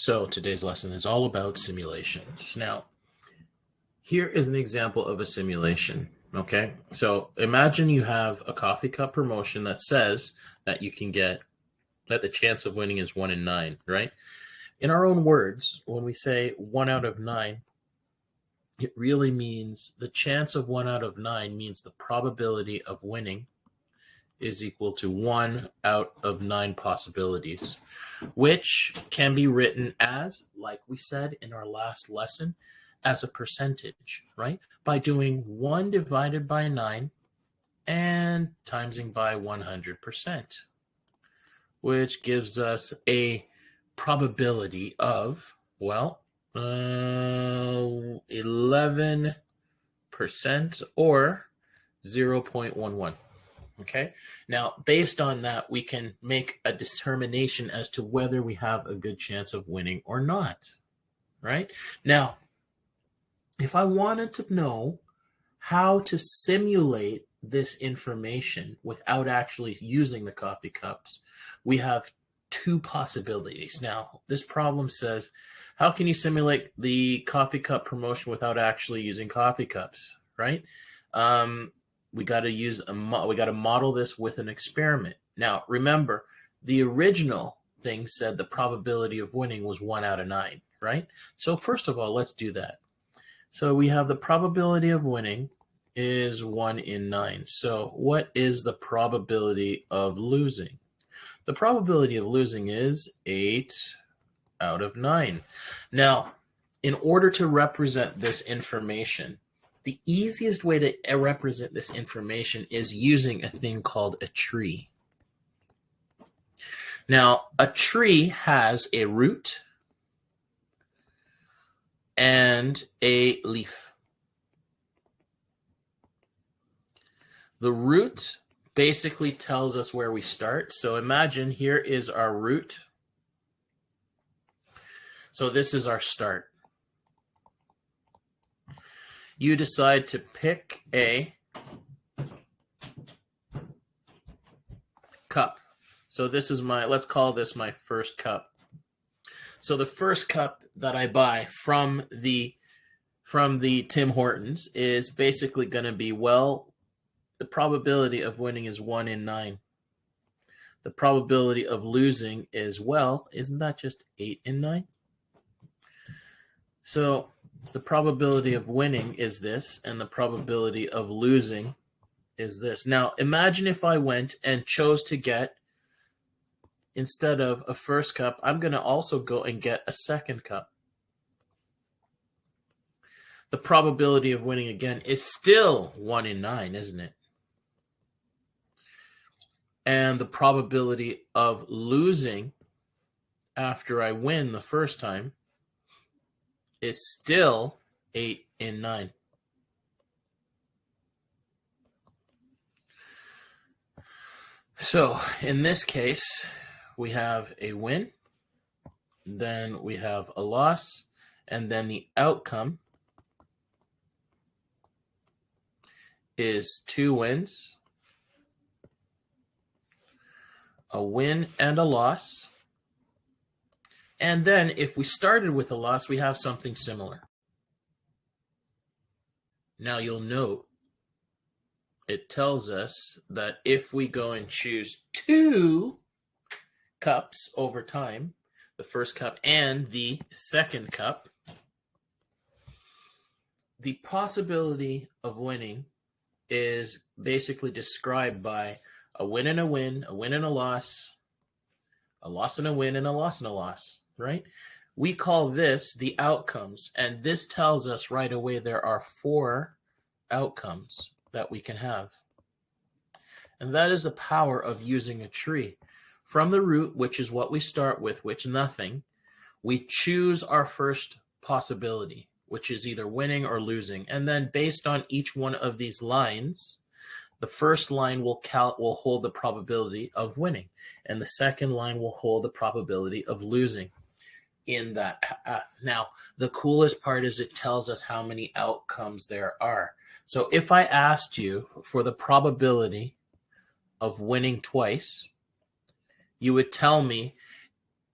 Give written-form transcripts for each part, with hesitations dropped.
So today's lesson is all about simulations. Now, here is an example of a simulation, okay? So imagine you have a coffee cup promotion that says that you can get, that the chance of winning is 1 in 9, right? In our own words, when we say 1 out of 9, it really means the chance of 1 out of 9 means the probability of winning is equal to 1 out of 9 possibilities, which can be written as, like we said in our last lesson, as a percentage, right? By doing 1 divided by 9 and timesing by 100%, which gives us a probability of, 11% or 0.11. Okay, now based on that, we can make a determination as to whether we have a good chance of winning or not, right? Now, if I wanted to know how to simulate this information without actually using the coffee cups, we have 2 possibilities. Now, this problem says, how can you simulate the coffee cup promotion without actually using coffee cups, right? We got to model this with an experiment. Now, remember, the original thing said the probability of winning was 1 out of 9, right? So first of all, let's do that. So we have the probability of winning is 1 in 9. So what is the probability of losing? The probability of losing is 8 out of 9. Now, in order to represent this information, the easiest way to represent this information is using a thing called a tree. Now, a tree has a root and a leaf. The root basically tells us where we start. So imagine here is our root. So this is our start. You decide to pick a cup. So this is let's call this my first cup. So the first cup that I buy from the Tim Hortons is basically going to be, the probability of winning is 1 in 9. The probability of losing is, isn't that just 8 in 9? So the probability of winning is this, and the probability of losing is this. Now, imagine if I went and chose to get, instead of a first cup, I'm going to also go and get a second cup. The probability of winning, again, is still 1 in 9, isn't it? And the probability of losing after I win the first time is still 8 in 9. So in this case, we have a win, then we have a loss, and then the outcome is 2 wins, a win and a loss. And then if we started with a loss, we have something similar. Now you'll note it tells us that if we go and choose 2 cups over time, the first cup and the second cup, the possibility of winning is basically described by a win and a win, a win and a loss and a win, and a loss and a loss, right? We call this the outcomes, and this tells us right away there are 4 outcomes that we can have. And that is the power of using a tree. From the root, which is what we start with, which nothing, we choose our first possibility, which is either winning or losing. And then based on each one of these lines, the first line will hold the probability of winning, and the second line will hold the probability of losing in that path. Now, the coolest part is it tells us how many outcomes there are. So if I asked you for the probability of winning twice, you would tell me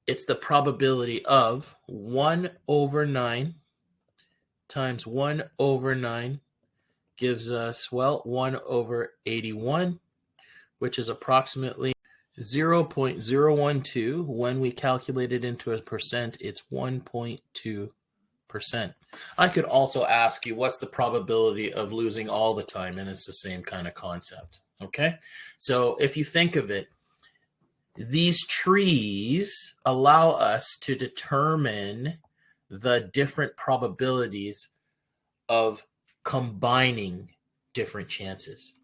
it's the probability of 1 over 9 times 1 over 9 gives us, well, 1 over 81, which is approximately 0.012. When we calculate it into a percent, it's 1.2%. I could also ask you, what's the probability of losing all the time? And it's the same kind of concept. Okay? So if you think of it, these trees allow us to determine the different probabilities of combining different chances.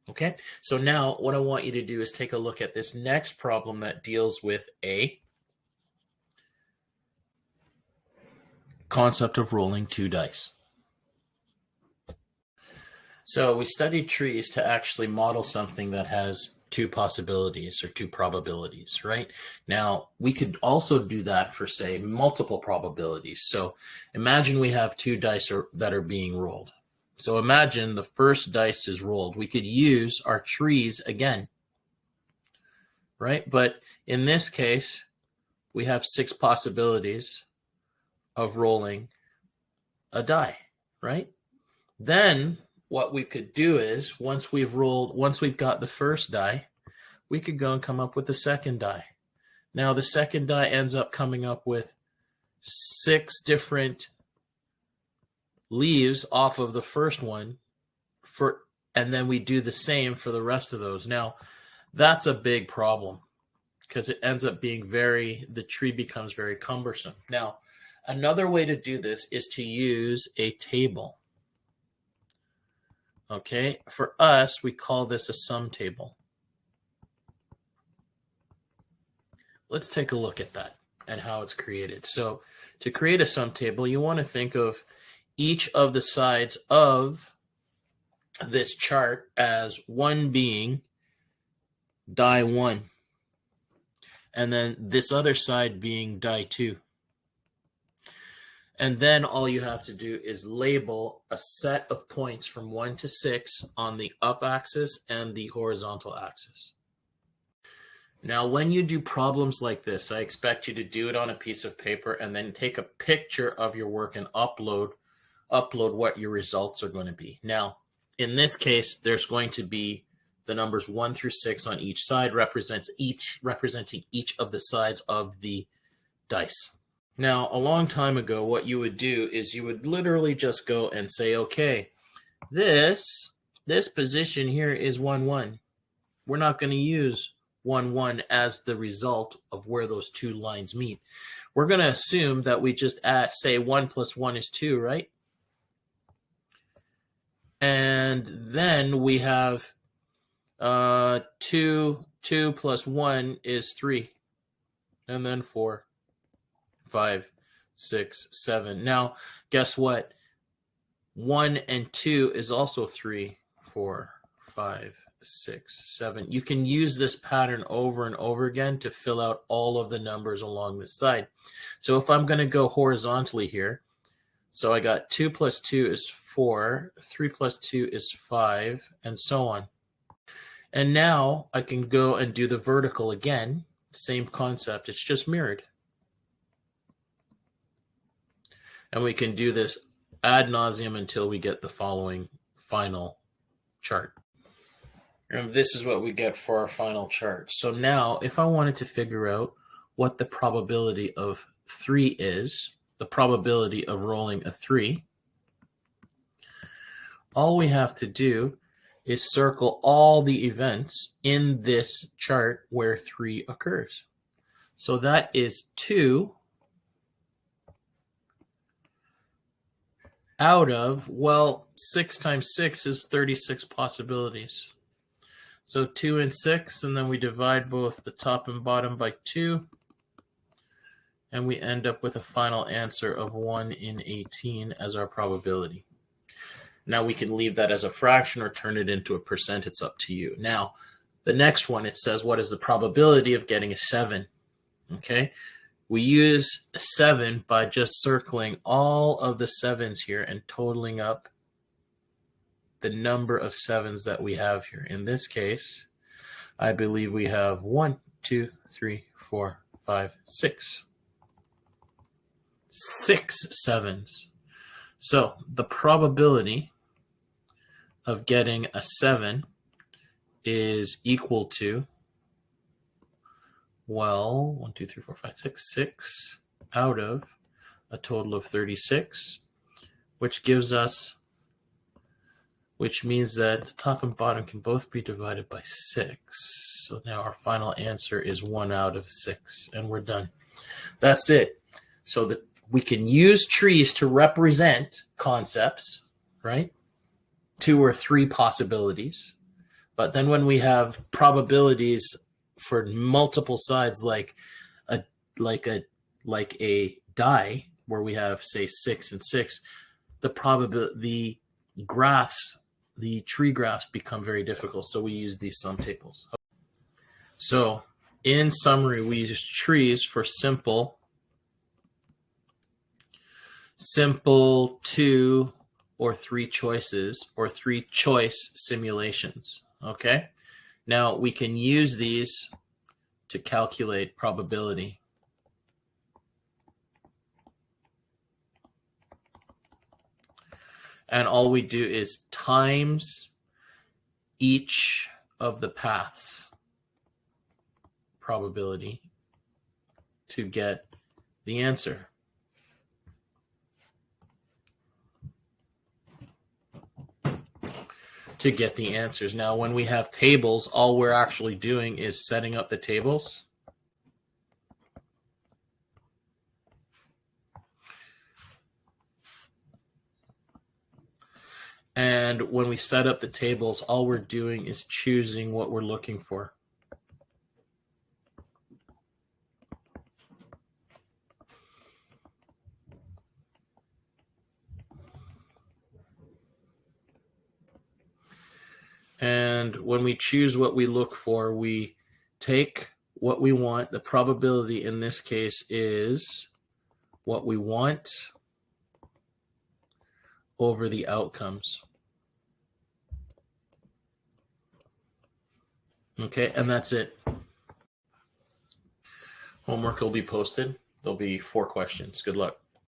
Okay, so now what I want you to do is take a look at this next problem that deals with a concept of rolling 2 dice. So we studied trees to actually model something that has 2 possibilities or 2 probabilities, right? Now, we could also do that for, say, multiple probabilities. So imagine we have 2 dice that are being rolled. So imagine the first dice is rolled. We could use our trees again, right? But in this case, we have 6 possibilities of rolling a die, right? Then what we could do is, once we've got the first die, we could go and come up with the second die. Now the second die ends up coming up with 6 different leaves off of the first one, and then we do the same for the rest of those. Now that's a big problem because it ends up being the tree becomes very cumbersome. Now another way to do this is to use a table. Okay, for us, we call this a sum table. Let's take a look at that and how it's created. So to create a sum table, you want to think of each of the sides of this chart as one being die 1, and then this other side being die 2. And then all you have to do is label a set of points from 1 to 6 on the up axis and the horizontal axis. Now, when you do problems like this, I expect you to do it on a piece of paper and then take a picture of your work and upload what your results are going to be. Now, in this case, there's going to be the numbers 1 through 6 on each side, representing each of the sides of the dice. Now, a long time ago, what you would do is you would literally just go and say, okay, this position here is 1, 1. We're not going to use 1, 1 as the result of where those 2 lines meet. We're going to assume that we just say 1 plus 1 is 2, right? And then we have 2 plus 1 is 3, and then 4. 5, 6, 7. Now, guess what? 1 and 2 is also 3, 4, 5, 6, 7. You can use this pattern over and over again to fill out all of the numbers along this side. So if I'm going to go horizontally here, so I got 2 plus 2 is 4, 3 plus 2 is 5, and so on. And now I can go and do the vertical again. Same concept. It's just mirrored. And we can do this ad nauseum until we get the following final chart. And this is what we get for our final chart. So now, if I wanted to figure out what the probability of 3 is, the probability of rolling a 3, all we have to do is circle all the events in this chart where 3 occurs. So that is 2 out of, well, 6 times 6 is 36 possibilities. So 2 and 6, and then we divide both the top and bottom by 2, and we end up with a final answer of 1 in 18 as our probability. Now we can leave that as a fraction or turn it into a percent. It's up to you. Now, the next one, it says, what is the probability of getting a 7? Okay. We use 7 by just circling all of the 7s here and totaling up the number of 7s that we have here. In this case, I believe we have 1, 2, 3, 4, 5, 6. 6 sevens. So the probability of getting a 7 is equal to, well, 1, 2, 3, 4, 5, 6, 6 out of a total of 36, which gives us, which means that the top and bottom can both be divided by 6. So now our final answer is 1 out of 6, and we're done. That's it. So that we can use trees to represent concepts, right? 2 or 3 possibilities. But then when we have probabilities for multiple sides, like a die where we have, say, 6 and 6, the tree graphs become very difficult. So we use these sum tables. So in summary, we use trees for simple 2 or 3 choices or 3 choice simulations. Okay. Now we can use these to calculate probability. And all we do is times each of the paths probability to get the answer. To get the answers. Now, when we have tables, all we're actually doing is setting up the tables. And when we set up the tables, all we're doing is choosing what we're looking for. And when we choose what we look for, we take what we want. The probability in this case is what we want over the outcomes. Okay, and that's it. Homework will be posted. There'll be 4 questions. Good luck.